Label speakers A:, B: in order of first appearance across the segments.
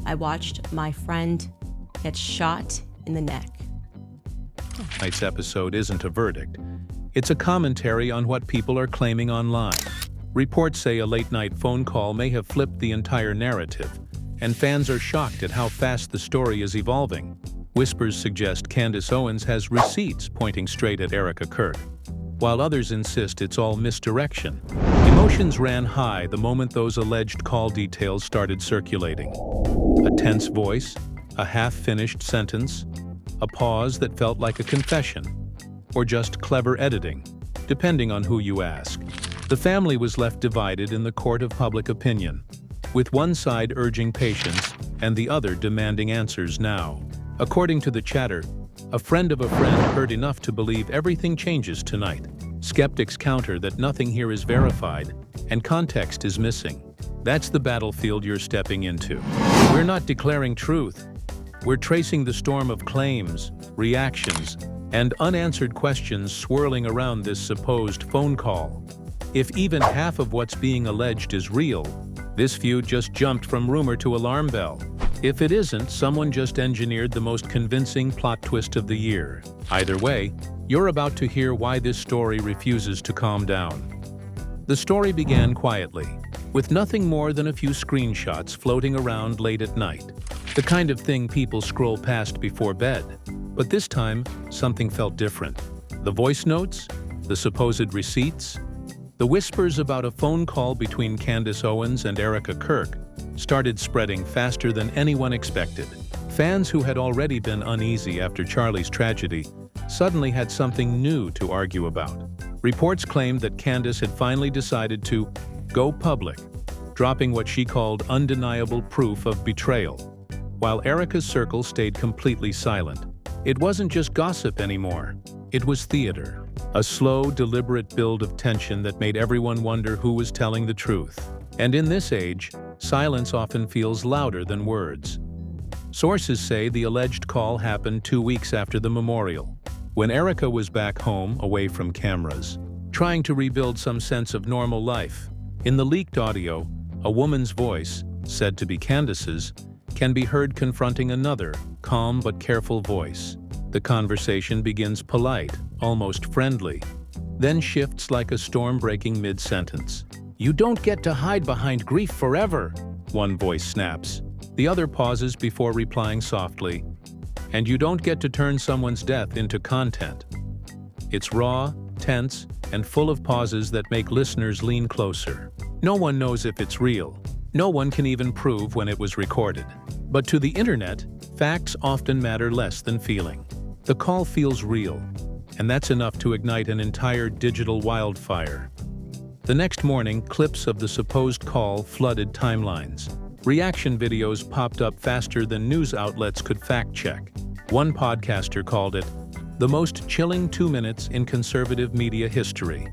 A: I watched my friend get shot in the neck.
B: Tonight's episode isn't a verdict. It's a commentary on what people are claiming online. Reports say a late-night phone call may have flipped the entire narrative, and fans are shocked at how fast the story is evolving. Whispers suggest Candace Owens has receipts pointing straight at Erica Kirk, while others insist it's all misdirection. Emotions ran high the moment those alleged call details started circulating. A tense voice, a half-finished sentence, a pause that felt like a confession, or just clever editing, depending on who you ask. The family was left divided in the court of public opinion, with one side urging patience and the other demanding answers now. According to the chatter, a friend of a friend heard enough to believe everything changes tonight. Skeptics counter that nothing here is verified, and context is missing. That's the battlefield you're stepping into. We're not declaring truth. We're tracing the storm of claims, reactions, and unanswered questions swirling around this supposed phone call. If even half of what's being alleged is real, this feud just jumped from rumor to alarm bell. If it isn't, someone just engineered the most convincing plot twist of the year. Either way, you're about to hear why this story refuses to calm down. The story began quietly, with nothing more than a few screenshots floating around late at night. The kind of thing people scroll past before bed. But this time, something felt different. The voice notes, the supposed receipts, the whispers about a phone call between Candace Owens and Erica Kirk started spreading faster than anyone expected. Fans who had already been uneasy after Charlie's tragedy suddenly had something new to argue about. Reports claimed that Candace had finally decided to go public, dropping what she called undeniable proof of betrayal, while Erica's circle stayed completely silent. It wasn't just gossip anymore. It was theater. A slow, deliberate build of tension that made everyone wonder who was telling the truth. And in this age, silence often feels louder than words. Sources say the alleged call happened 2 weeks after the memorial, when Erica was back home, away from cameras, trying to rebuild some sense of normal life. In the leaked audio, a woman's voice, said to be Candace's, can be heard confronting another, calm but careful voice. The conversation begins polite, almost friendly, then shifts like a storm breaking mid-sentence. "You don't get to hide behind grief forever," one voice snaps. The other pauses before replying softly, "And you don't get to turn someone's death into content." It's raw, tense, and full of pauses that make listeners lean closer. No one knows if it's real. No one can even prove when it was recorded. But to the internet, facts often matter less than feeling. The call feels real, and that's enough to ignite an entire digital wildfire. The next morning, clips of the supposed call flooded timelines. Reaction videos popped up faster than news outlets could fact-check. One podcaster called it the most chilling 2 minutes in conservative media history.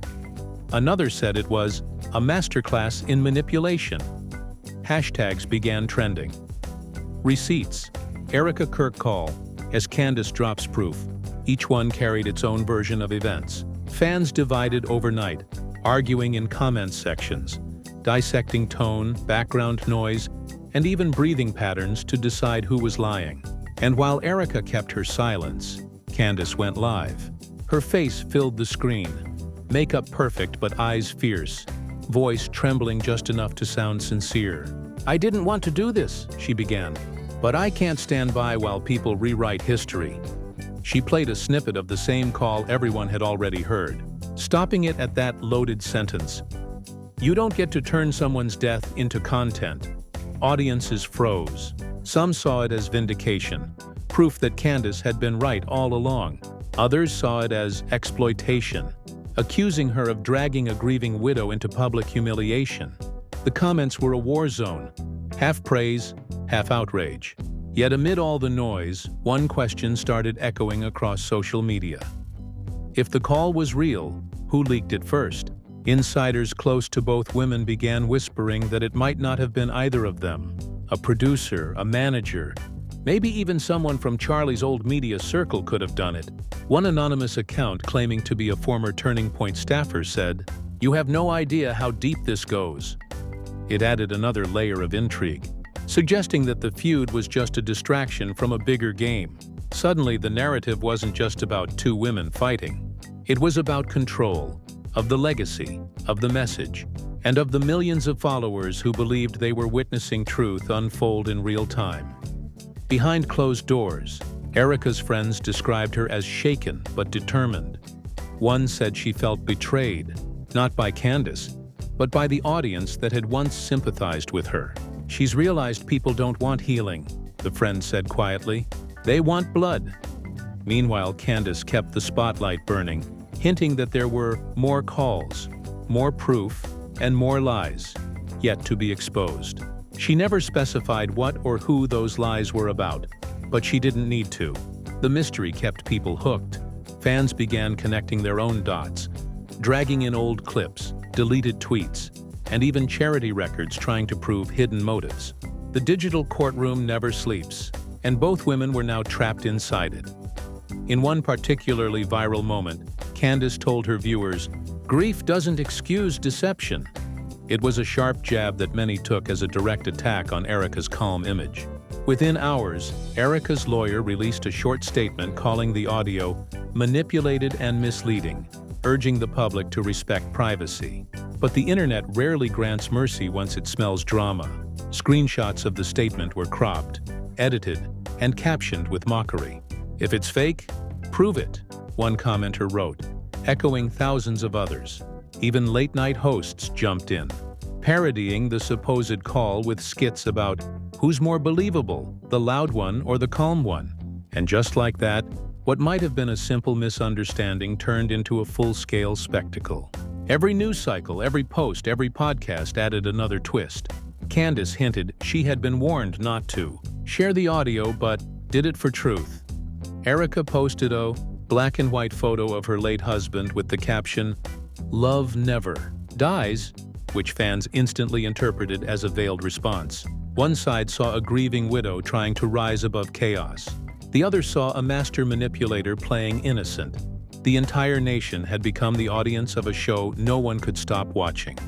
B: Another said it was a masterclass in manipulation. Hashtags began trending. Receipts, Erica Kirk call, as Candace drops proof. Each one carried its own version of events. Fans divided overnight, arguing in comment sections, dissecting tone, background noise, and even breathing patterns to decide who was lying. And while Erica kept her silence, Candace went live. Her face filled the screen, makeup perfect but eyes fierce, voice trembling just enough to sound sincere. "I didn't want to do this," she began, "but I can't stand by while people rewrite history." She played a snippet of the same call everyone had already heard, stopping it at that loaded sentence. "You don't get to turn someone's death into content." Audiences froze. Some saw it as vindication, proof that Candace had been right all along. Others saw it as exploitation, accusing her of dragging a grieving widow into public humiliation. The comments were a war zone, half praise, half outrage. Yet amid all the noise, one question started echoing across social media. If the call was real, who leaked it first? Insiders close to both women began whispering that it might not have been either of them. A producer, a manager, maybe even someone from Charlie's old media circle could have done it. One anonymous account claiming to be a former Turning Point staffer said, "You have no idea how deep this goes." It added another layer of intrigue. suggesting that the feud was just a distraction from a bigger game. Suddenly, the narrative wasn't just about two women fighting. It was about control, of the legacy, of the message, and of the millions of followers who believed they were witnessing truth unfold in real time. Behind closed doors, Erica's friends described her as shaken but determined. One said she felt betrayed, not by Candace, but by the audience that had once sympathized with her. "She's realized people don't want healing," the friend said quietly. "They want blood." Meanwhile, Candace kept the spotlight burning, hinting that there were more calls, more proof, and more lies yet to be exposed. She never specified what or who those lies were about, but she didn't need to. The mystery kept people hooked. Fans began connecting their own dots, dragging in old clips, deleted tweets, and even charity records trying to prove hidden motives. The digital courtroom never sleeps, and both women were now trapped inside it. In one particularly viral moment, Candace told her viewers, "Grief doesn't excuse deception." It was a sharp jab that many took as a direct attack on Erica's calm image. Within hours, Erica's lawyer released a short statement calling the audio manipulated and misleading, urging the public to respect privacy. But the internet rarely grants mercy once it smells drama. Screenshots of the statement were cropped, edited, and captioned with mockery. "If it's fake, prove it," one commenter wrote, echoing thousands of others. Even late-night hosts jumped in, parodying the supposed call with skits about who's more believable, the loud one or the calm one. And just like that, what might have been a simple misunderstanding turned into a full-scale spectacle. Every news cycle, every post, every podcast added another twist. Candace hinted she had been warned not to share the audio, but did it for truth. Erica posted a black-and-white photo of her late husband with the caption, "Love never dies," which fans instantly interpreted as a veiled response. One side saw a grieving widow trying to rise above chaos. The other saw a master manipulator playing innocent. The entire nation had become the audience of a show no one could stop watching.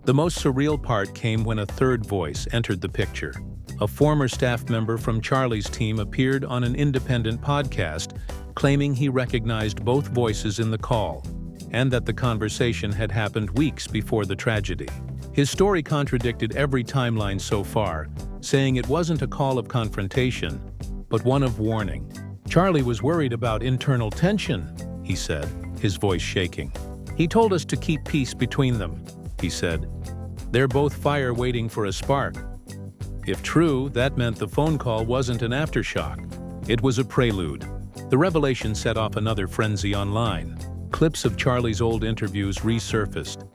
B: The most surreal part came when a third voice entered the picture. A former staff member from Charlie's team appeared on an independent podcast, claiming he recognized both voices in the call, and that the conversation had happened weeks before the tragedy. His story contradicted every timeline so far, saying it wasn't a call of confrontation, but one of warning. "Charlie was worried about internal tension," he said, his voice shaking. "He told us to keep peace between them," he said. "They're both fire waiting for a spark." If true, that meant the phone call wasn't an aftershock. It was a prelude. The revelation set off another frenzy online. Clips of Charlie's old interviews resurfaced,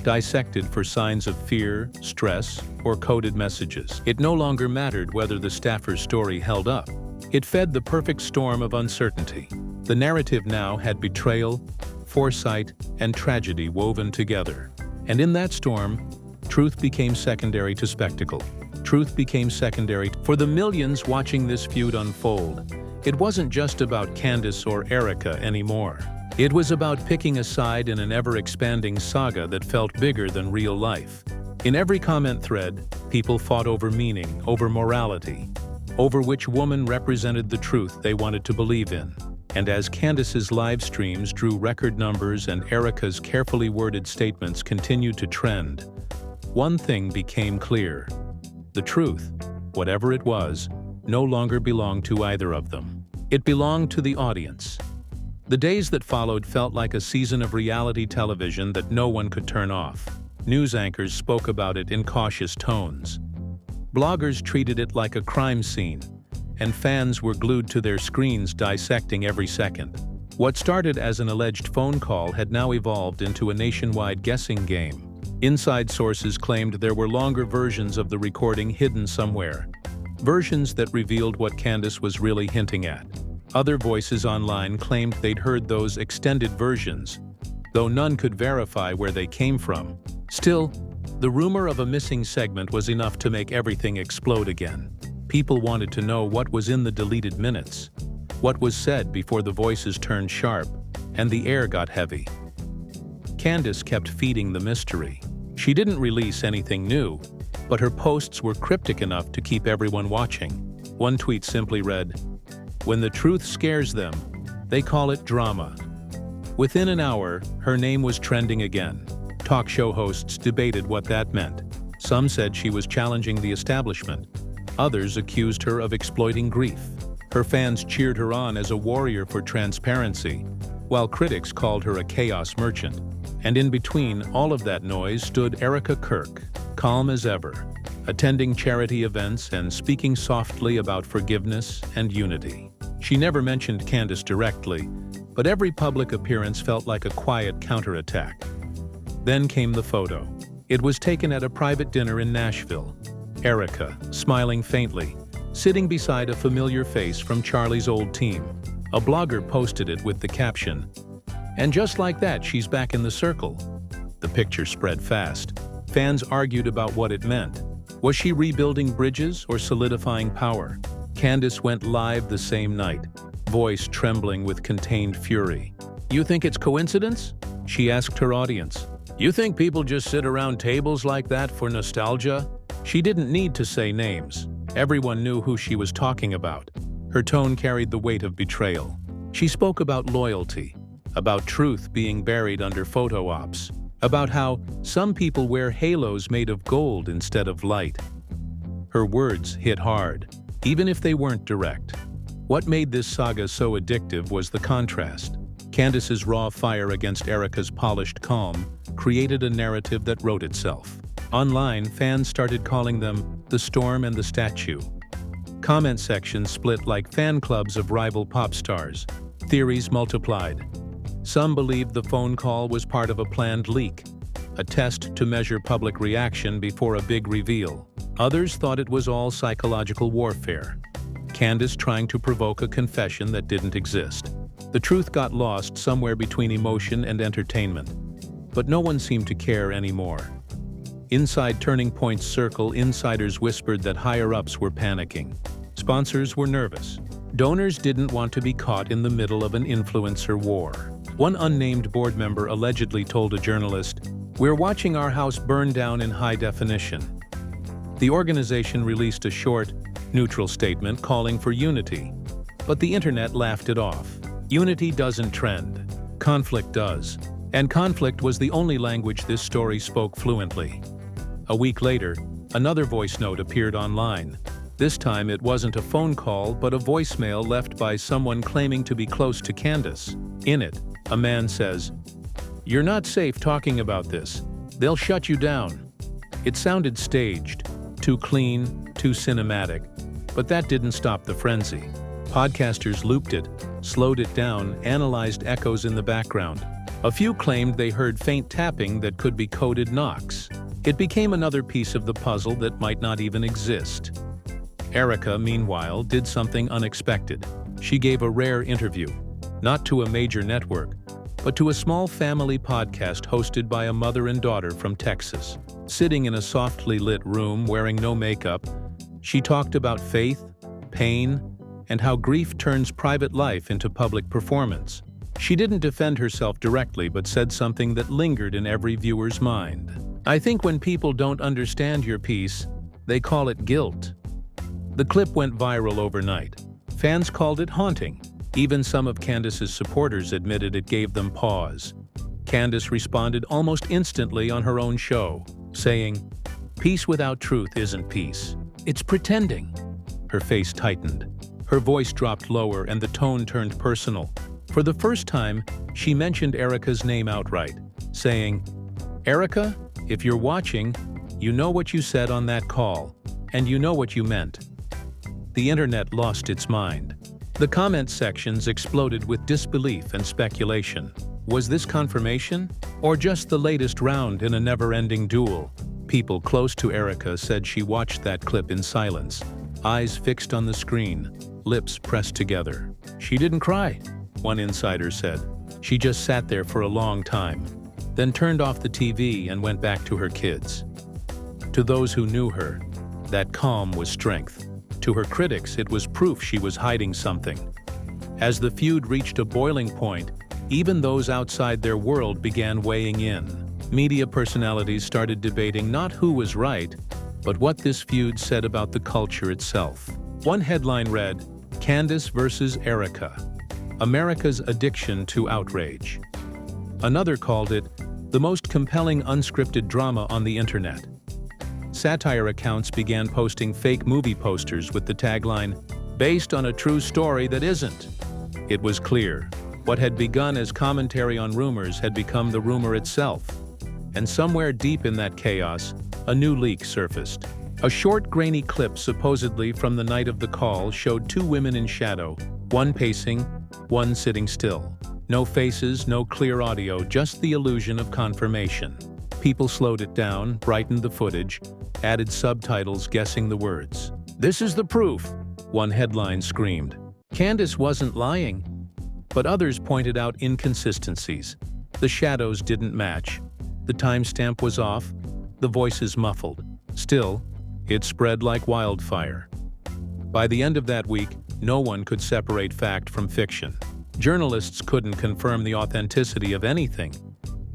B: dissected for signs of fear, stress, or coded messages. It no longer mattered whether the staffer's story held up. It fed the perfect storm of uncertainty. The narrative now had betrayal, foresight, and tragedy woven together. And in that storm, truth became secondary to spectacle. Truth became secondary for the millions watching this feud unfold. It wasn't just about Candace or Erica anymore. It was about picking a side in an ever-expanding saga that felt bigger than real life. In every comment thread, people fought over meaning, over morality, over which woman represented the truth they wanted to believe in. And as Candace's live streams drew record numbers and Erica's carefully worded statements continued to trend, one thing became clear. The truth, whatever it was, no longer belonged to either of them. It belonged to the audience. The days that followed felt like a season of reality television that no one could turn off. News anchors spoke about it in cautious tones. Bloggers treated it like a crime scene, and fans were glued to their screens dissecting every second. What started as an alleged phone call had now evolved into a nationwide guessing game. Inside sources claimed there were longer versions of the recording hidden somewhere, versions that revealed what Candace was really hinting at. Other voices online claimed they'd heard those extended versions, though none could verify where they came from. Still, the rumor of a missing segment was enough to make everything explode again. People wanted to know what was in the deleted minutes, what was said before the voices turned sharp, and the air got heavy. Candace kept feeding the mystery. She didn't release anything new, but her posts were cryptic enough to keep everyone watching. One tweet simply read, "When the truth scares them, they call it drama." Within an hour, her name was trending again. Talk show hosts debated what that meant. Some said she was challenging the establishment. Others accused her of exploiting grief. Her fans cheered her on as a warrior for transparency, while critics called her a chaos merchant. And in between all of that noise stood Erica Kirk, calm as ever, attending charity events and speaking softly about forgiveness and unity. She never mentioned Candace directly, but every public appearance felt like a quiet counterattack. Then came the photo. It was taken at a private dinner in Nashville. Erica, smiling faintly, sitting beside a familiar face from Charlie's old team. A blogger posted it with the caption, "And just like that, she's back in the circle." The picture spread fast. Fans argued about what it meant. Was she rebuilding bridges or solidifying power? Candace went live the same night, voice trembling with contained fury. "You think it's coincidence?" she asked her audience. "You think people just sit around tables like that for nostalgia?" She didn't need to say names. Everyone knew who she was talking about. Her tone carried the weight of betrayal. She spoke about loyalty, about truth being buried under photo ops, about how some people wear halos made of gold instead of light. Her words hit hard, even if they weren't direct. What made this saga so addictive was the contrast. Candace's raw fire against Erica's polished calm created a narrative that wrote itself. Online, fans started calling them the storm and the statue. Comment sections split like fan clubs of rival pop stars. Theories multiplied. Some believed the phone call was part of a planned leak, a test to measure public reaction before a big reveal. Others thought it was all psychological warfare, Candace trying to provoke a confession that didn't exist. The truth got lost somewhere between emotion and entertainment, but no one seemed to care anymore. Inside Turning Point's circle, insiders whispered that higher-ups were panicking. Sponsors were nervous. Donors didn't want to be caught in the middle of an influencer war. One unnamed board member allegedly told a journalist, "We're watching our house burn down in high definition." The organization released a short, neutral statement calling for unity, but the internet laughed it off. Unity doesn't trend. Conflict does. And conflict was the only language this story spoke fluently. A week later, another voice note appeared online. This time it wasn't a phone call, but a voicemail left by someone claiming to be close to Candace. In it, a man says, "You're not safe talking about this. They'll shut you down." It sounded staged, too clean, too cinematic, but that didn't stop the frenzy. Podcasters looped it, slowed it down, analyzed echoes in the background. A few claimed they heard faint tapping that could be coded knocks. It became another piece of the puzzle that might not even exist. Erica, meanwhile, did something unexpected. She gave a rare interview, not to a major network, but to a small family podcast hosted by a mother and daughter from Texas. Sitting in a softly lit room wearing no makeup, she talked about faith, pain, and how grief turns private life into public performance. She didn't defend herself directly, but said something that lingered in every viewer's mind. "I think when people don't understand your piece, they call it guilt." The clip went viral overnight. Fans called it haunting. Even some of Candace's supporters admitted it gave them pause. Candace responded almost instantly on her own show, saying, "Peace without truth isn't peace. It's pretending." Her face tightened. Her voice dropped lower and the tone turned personal. For the first time, she mentioned Erica's name outright, saying, "Erica, if you're watching, you know what you said on that call, and you know what you meant." The internet lost its mind. The comment sections exploded with disbelief and speculation. Was this confirmation, or just the latest round in a never-ending duel? People close to Erica said she watched that clip in silence, eyes fixed on the screen, lips pressed together. "She didn't cry," one insider said. "She just sat there for a long time, then turned off the TV and went back to her kids." To those who knew her, that calm was strength. To her critics, it was proof she was hiding something. As the feud reached a boiling point, even those outside their world began weighing in. Media personalities started debating not who was right, but what this feud said about the culture itself. One headline read, "Candace versus Erica, America's addiction to outrage." Another called it, "the most compelling unscripted drama on the internet." Satire accounts began posting fake movie posters with the tagline, "Based on a true story that isn't." It was clear. What had begun as commentary on rumors had become the rumor itself. And somewhere deep in that chaos, a new leak surfaced. A short, grainy clip supposedly from the night of the call showed two women in shadow, one pacing, one sitting still. No faces, no clear audio, just the illusion of confirmation. People slowed it down, brightened the footage, added subtitles guessing the words. "This is the proof," one headline screamed. Candace wasn't lying. But others pointed out inconsistencies. The shadows didn't match. The timestamp was off. The voices muffled. Still, it spread like wildfire. By the end of that week, no one could separate fact from fiction. Journalists couldn't confirm the authenticity of anything.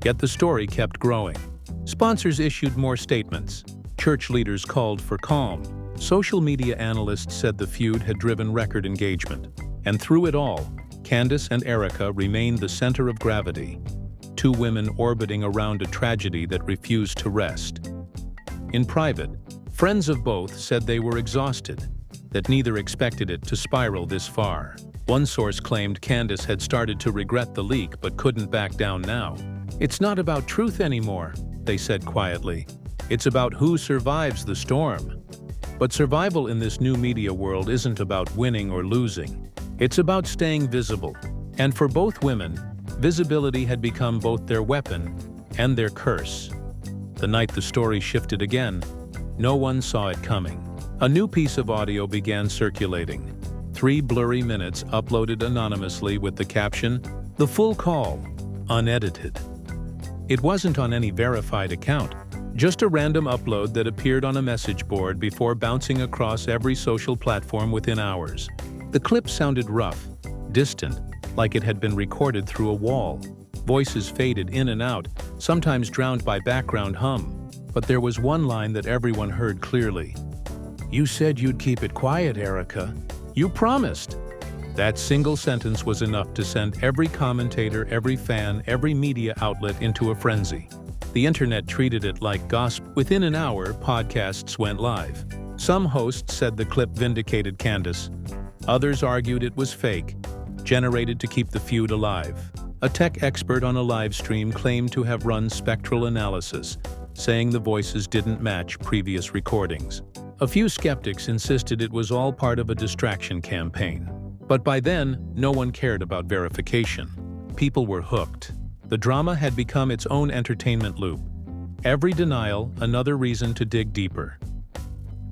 B: Yet the story kept growing. Sponsors issued more statements. Church leaders called for calm. Social media analysts said the feud had driven record engagement. And through it all, Candace and Erica remained the center of gravity. Two women orbiting around a tragedy that refused to rest. In private, friends of both said they were exhausted, that neither expected it to spiral this far. One source claimed Candace had started to regret the leak but couldn't back down now. "It's not about truth anymore," they said quietly. "It's about who survives the storm." But survival in this new media world isn't about winning or losing. It's about staying visible. And for both women, visibility had become both their weapon and their curse. The night the story shifted again, no one saw it coming. A new piece of audio began circulating. 3 blurry minutes uploaded anonymously with the caption, "The full call, unedited." It wasn't on any verified account, just a random upload that appeared on a message board before bouncing across every social platform within hours. The clip sounded rough, distant, like it had been recorded through a wall. Voices faded in and out, sometimes drowned by background hum. But there was one line that everyone heard clearly. "You said you'd keep it quiet, Erica. You promised." That single sentence was enough to send every commentator, every fan, every media outlet into a frenzy. The internet treated it like gossip. Within an hour, podcasts went live. Some hosts said the clip vindicated Candace. Others argued it was fake, generated to keep the feud alive. A tech expert on a live stream claimed to have run spectral analysis, saying the voices didn't match previous recordings. A few skeptics insisted it was all part of a distraction campaign. But by then, no one cared about verification. People were hooked. The drama had become its own entertainment loop. Every denial, another reason to dig deeper.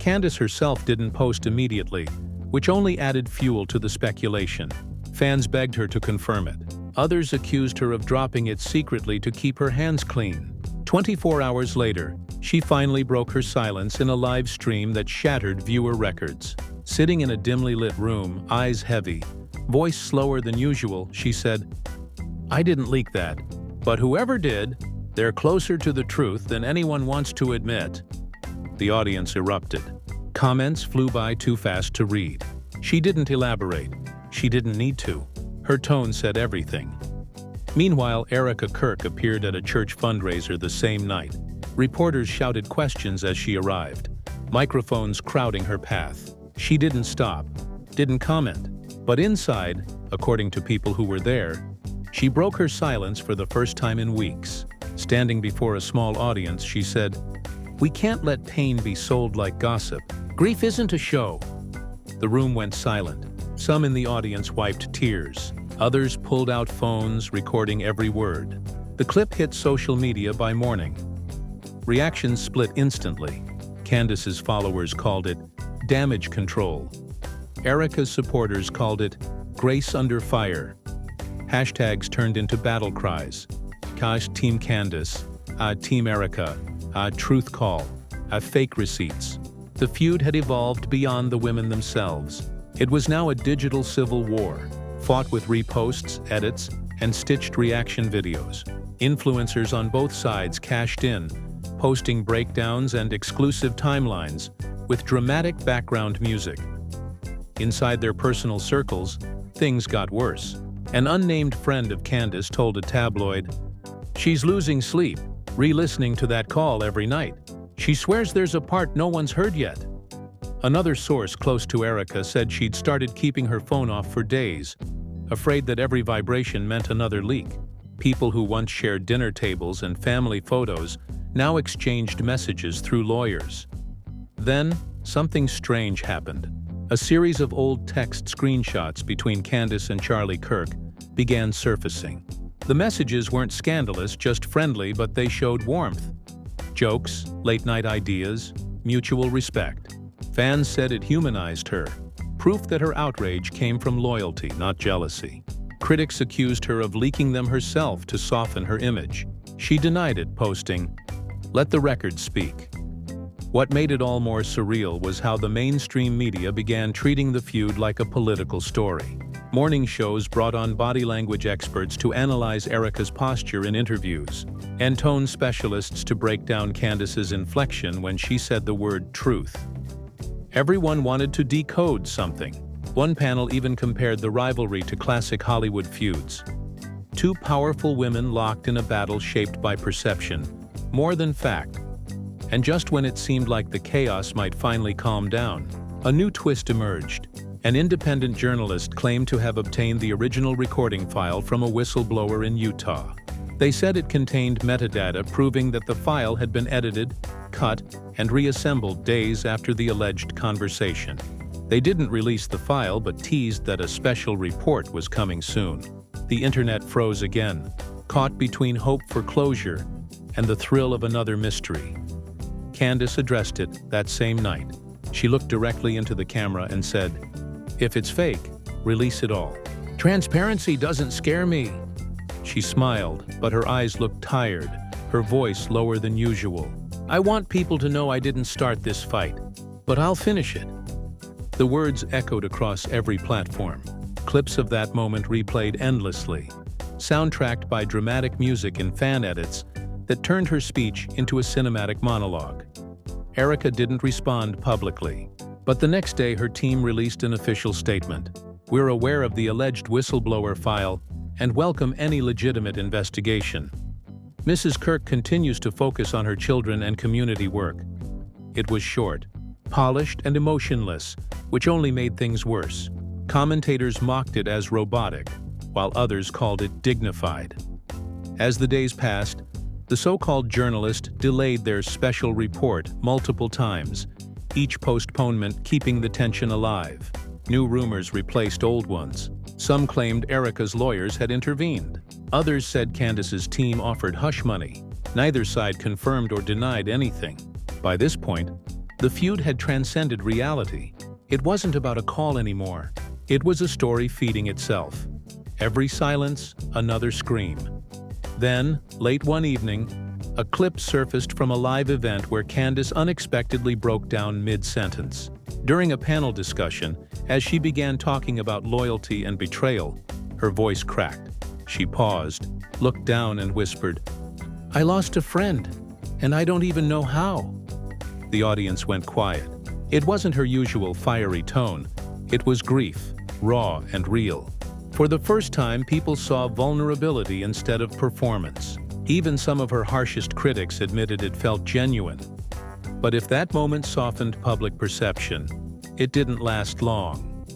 B: Candace herself didn't post immediately, which only added fuel to the speculation. Fans begged her to confirm it. Others accused her of dropping it secretly to keep her hands clean. 24 hours later, she finally broke her silence in a live stream that shattered viewer records. Sitting in a dimly lit room, eyes heavy, voice slower than usual, she said, "I didn't leak that, but whoever did, they're closer to the truth than anyone wants to admit." The audience erupted. Comments flew by too fast to read. She didn't elaborate. She didn't need to. Her tone said everything. Meanwhile, Erica Kirk appeared at a church fundraiser the same night. Reporters shouted questions as she arrived, microphones crowding her path. She didn't stop, didn't comment. But inside, according to people who were there, she broke her silence for the first time in weeks. Standing before a small audience, she said, "We can't let pain be sold like gossip. Grief isn't a show." The room went silent. Some in the audience wiped tears. Others pulled out phones, recording every word. The clip hit social media by morning. Reactions split instantly. Candace's followers called it damage control. Erica's supporters called it grace under fire. Hashtags turned into battle cries. Team Candace, Team Erica, Truth Call, fake receipts. The feud had evolved beyond the women themselves. It was now a digital civil war, fought with reposts, edits, and stitched reaction videos. Influencers on both sides cashed in, posting breakdowns and exclusive timelines with dramatic background music. Inside their personal circles, things got worse. An unnamed friend of Candace told a tabloid, "She's losing sleep, re-listening to that call every night. She swears there's a part no one's heard yet." Another source close to Erica said she'd started keeping her phone off for days, afraid that every vibration meant another leak. People who once shared dinner tables and family photos now exchanged messages through lawyers. Then, something strange happened. A series of old text screenshots between Candace and Charlie Kirk began surfacing. The messages weren't scandalous, just friendly, but they showed warmth. Jokes, late-night ideas, mutual respect. Fans said it humanized her, proof that her outrage came from loyalty, not jealousy. Critics accused her of leaking them herself to soften her image. She denied it, posting, "Let the record speak." What made it all more surreal was how the mainstream media began treating the feud like a political story. Morning shows brought on body language experts to analyze Erica's posture in interviews, and tone specialists to break down Candace's inflection when she said the word truth. Everyone wanted to decode something. One panel even compared the rivalry to classic Hollywood feuds. Two powerful women locked in a battle shaped by perception, more than fact. And just when it seemed like the chaos might finally calm down, a new twist emerged. An independent journalist claimed to have obtained the original recording file from a whistleblower in Utah. They said it contained metadata proving that the file had been edited, cut, and reassembled days after the alleged conversation. They didn't release the file but teased that a special report was coming soon. The internet froze again, caught between hope for closure and the thrill of another mystery. Candace addressed it that same night. She looked directly into the camera and said, "If it's fake, release it all. Transparency doesn't scare me." She smiled, but her eyes looked tired, her voice lower than usual. "I want people to know I didn't start this fight, but I'll finish it." The words echoed across every platform. Clips of that moment replayed endlessly, soundtracked by dramatic music and fan edits that turned her speech into a cinematic monologue. Erica didn't respond publicly, but the next day her team released an official statement. "We're aware of the alleged whistleblower file and welcome any legitimate investigation." Mrs. Kirk continues to focus on her children and community work. It was short, polished, and emotionless, which only made things worse. Commentators mocked it as robotic, while others called it dignified. As the days passed, the so-called journalist delayed their special report multiple times, each postponement keeping the tension alive. New rumors replaced old ones. Some claimed Erica's lawyers had intervened. Others said Candace's team offered hush money. Neither side confirmed or denied anything. By this point, the feud had transcended reality. It wasn't about a call anymore. It was a story feeding itself. Every silence, another scream. Then, late one evening, a clip surfaced from a live event where Candace unexpectedly broke down mid-sentence. During a panel discussion, as she began talking about loyalty and betrayal, her voice cracked. She paused, looked down and whispered, "I lost a friend, and I don't even know how." The audience went quiet. It wasn't her usual fiery tone. It was grief, raw and real. For the first time, people saw vulnerability instead of performance. Even some of her harshest critics admitted it felt genuine. But if that moment softened public perception, it didn't last long.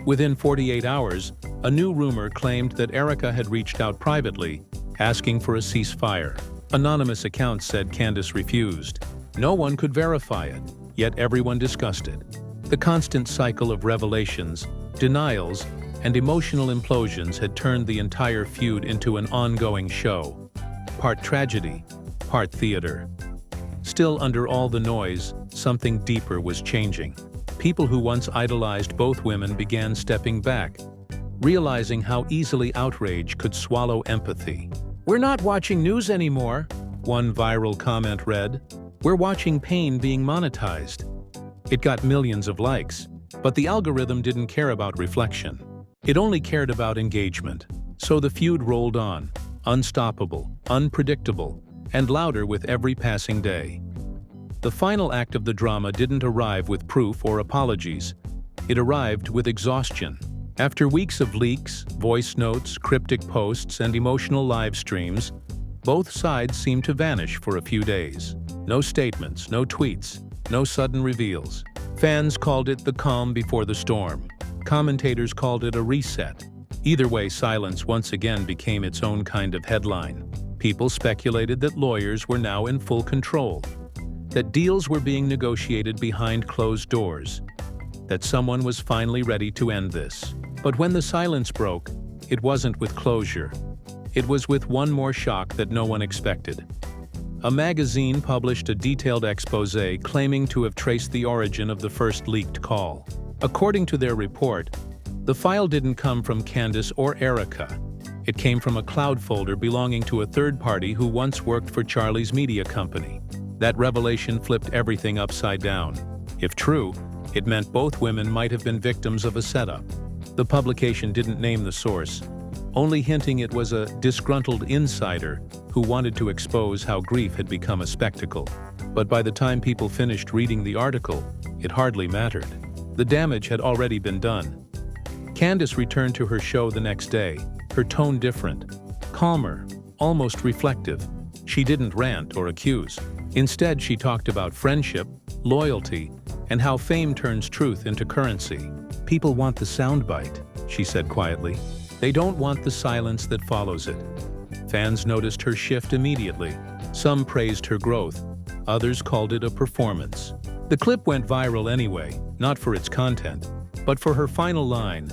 B: Within 48 hours, a new rumor claimed that Erica had reached out privately, asking for a ceasefire. Anonymous accounts said Candace refused. No one could verify it, yet everyone discussed it. The constant cycle of revelations, denials, and emotional implosions had turned the entire feud into an ongoing show. Part tragedy, part theater. Still, under all the noise, something deeper was changing. People who once idolized both women began stepping back, realizing how easily outrage could swallow empathy. "We're not watching news anymore," one viral comment read. "We're watching pain being monetized." It got millions of likes, but the algorithm didn't care about reflection. It only cared about engagement. So the feud rolled on, unstoppable, unpredictable, and louder with every passing day. The final act of the drama didn't arrive with proof or apologies. It arrived with exhaustion. After weeks of leaks, voice notes, cryptic posts, and emotional live streams, both sides seemed to vanish for a few days. No statements, no tweets, no sudden reveals. Fans called it the calm before the storm. Commentators called it a reset. Either way, silence once again became its own kind of headline. People speculated that lawyers were now in full control, that deals were being negotiated behind closed doors, that someone was finally ready to end this. But when the silence broke, it wasn't with closure. It was with one more shock that no one expected. A magazine published a detailed exposé claiming to have traced the origin of the first leaked call. According to their report, the file didn't come from Candace or Erica. It came from a cloud folder belonging to a third party who once worked for Charlie's media company. That revelation flipped everything upside down. If true, it meant both women might have been victims of a setup. The publication didn't name the source, only hinting it was a disgruntled insider who wanted to expose how grief had become a spectacle. But by the time people finished reading the article, it hardly mattered. The damage had already been done. Candace returned to her show the next day, her tone different, calmer, almost reflective. She didn't rant or accuse. Instead, she talked about friendship, loyalty, and how fame turns truth into currency. "People want the soundbite," she said quietly. "They don't want the silence that follows it." Fans noticed her shift immediately. Some praised her growth, others called it a performance. The clip went viral anyway, not for its content, but for her final line,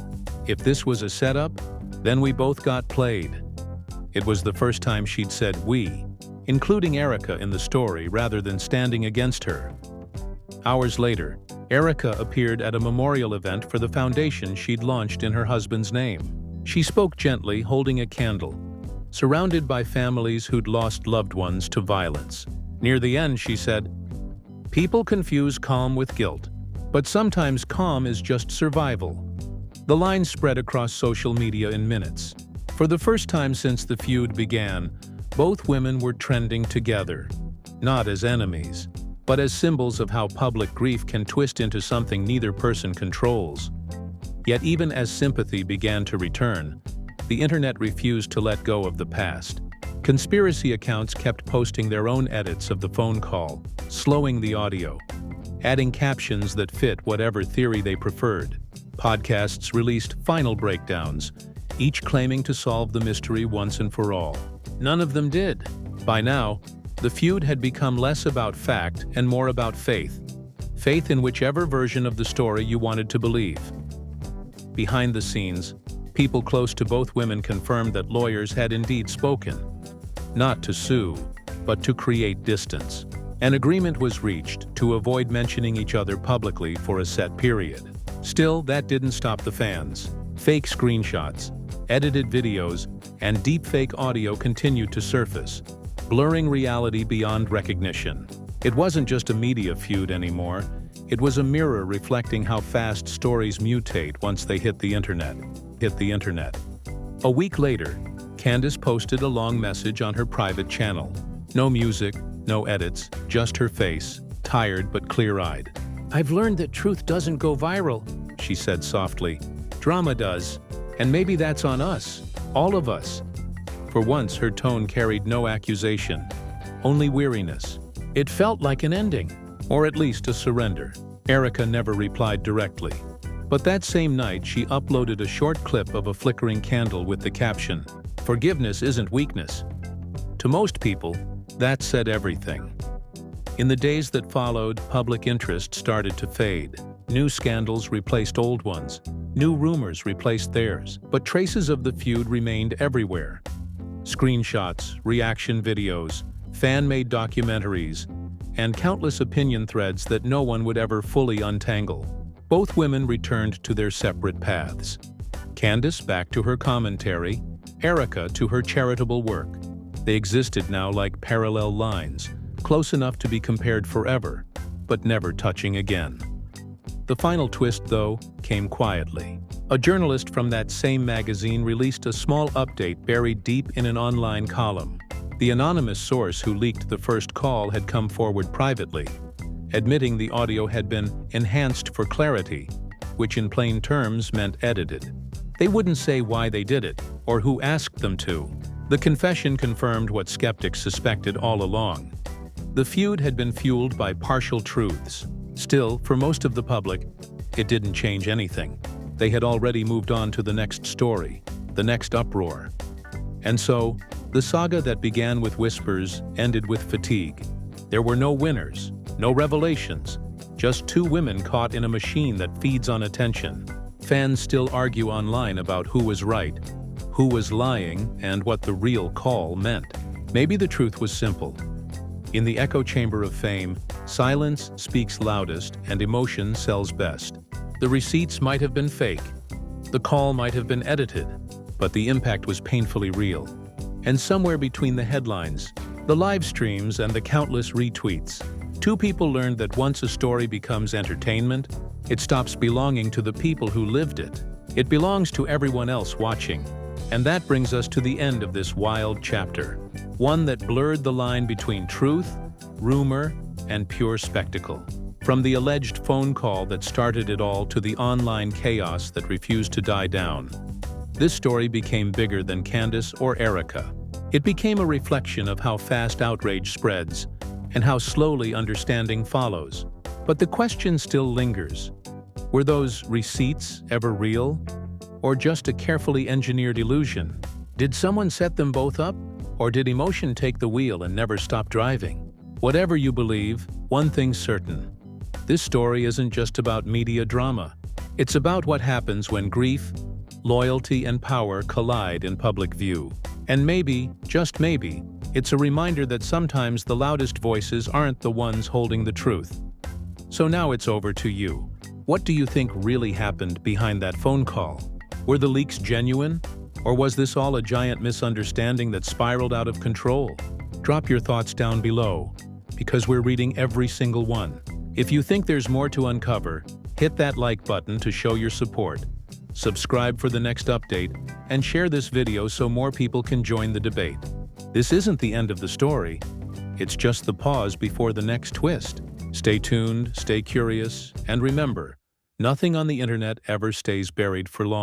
B: "If this was a setup, then we both got played." It was the first time she'd said "we," including Erica in the story rather than standing against her. Hours later, Erica appeared at a memorial event for the foundation she'd launched in her husband's name. She spoke gently, holding a candle, surrounded by families who'd lost loved ones to violence. Near the end, she said, "People confuse calm with guilt, but sometimes calm is just survival." The line spread across social media in minutes. For the first time since the feud began, both women were trending together, not as enemies, but as symbols of how public grief can twist into something neither person controls. Yet even as sympathy began to return, the internet refused to let go of the past. Conspiracy accounts kept posting their own edits of the phone call, slowing the audio, adding captions that fit whatever theory they preferred. Podcasts released final breakdowns, each claiming to solve the mystery once and for all. None of them did. By now, the feud had become less about fact and more about faith. Faith in whichever version of the story you wanted to believe. Behind the scenes, people close to both women confirmed that lawyers had indeed spoken. Not to sue, but to create distance. An agreement was reached to avoid mentioning each other publicly for a set period. Still, that didn't stop the fans. Fake screenshots, edited videos, and deepfake audio continued to surface, blurring reality beyond recognition. It wasn't just a media feud anymore. It was a mirror reflecting how fast stories mutate once they hit the internet. A week later, Candace posted a long message on her private channel. No music, no edits, just her face, tired but clear-eyed. "I've learned that truth doesn't go viral," she said softly. "Drama does, and maybe that's on us, all of us." For once, her tone carried no accusation, only weariness. It felt like an ending, or at least a surrender. Erica never replied directly. But that same night, she uploaded a short clip of a flickering candle with the caption, "Forgiveness isn't weakness." To most people, that said everything. In the days that followed, public interest started to fade. New scandals replaced old ones. New rumors replaced theirs. But traces of the feud remained everywhere. Screenshots, reaction videos, fan-made documentaries, and countless opinion threads that no one would ever fully untangle. Both women returned to their separate paths. Candace back to her commentary, Erica to her charitable work. They existed now like parallel lines, close enough to be compared forever, but never touching again. The final twist, though, came quietly. A journalist from that same magazine released a small update buried deep in an online column. The anonymous source who leaked the first call had come forward privately, admitting the audio had been enhanced for clarity, which in plain terms meant edited. They wouldn't say why they did it, or who asked them to. The confession confirmed what skeptics suspected all along. The feud had been fueled by partial truths. Still, for most of the public, it didn't change anything. They had already moved on to the next story, the next uproar. And so, the saga that began with whispers ended with fatigue. There were no winners, no revelations, just two women caught in a machine that feeds on attention. Fans still argue online about who was right, who was lying, and what the real call meant. Maybe the truth was simple. In the echo chamber of fame, silence speaks loudest and emotion sells best. The receipts might have been fake, the call might have been edited, but the impact was painfully real. And somewhere between the headlines, the live streams, and the countless retweets, two people learned that once a story becomes entertainment, it stops belonging to the people who lived it. It belongs to everyone else watching. And that brings us to the end of this wild chapter, one that blurred the line between truth, rumor, and pure spectacle. From the alleged phone call that started it all to the online chaos that refused to die down, this story became bigger than Candace or Erica. It became a reflection of how fast outrage spreads and how slowly understanding follows. But the question still lingers. Were those receipts ever real? Or just a carefully engineered illusion? Did someone set them both up? Or did emotion take the wheel and never stop driving? Whatever you believe, one thing's certain. This story isn't just about media drama. It's about what happens when grief, loyalty, and power collide in public view. And maybe, just maybe, it's a reminder that sometimes the loudest voices aren't the ones holding the truth. So now it's over to you. What do you think really happened behind that phone call? Were the leaks genuine? Or was this all a giant misunderstanding that spiraled out of control? Drop your thoughts down below, because we're reading every single one. If you think there's more to uncover, hit that like button to show your support. Subscribe for the next update, and share this video so more people can join the debate. This isn't the end of the story. It's just the pause before the next twist. Stay tuned, stay curious, and remember, nothing on the internet ever stays buried for long.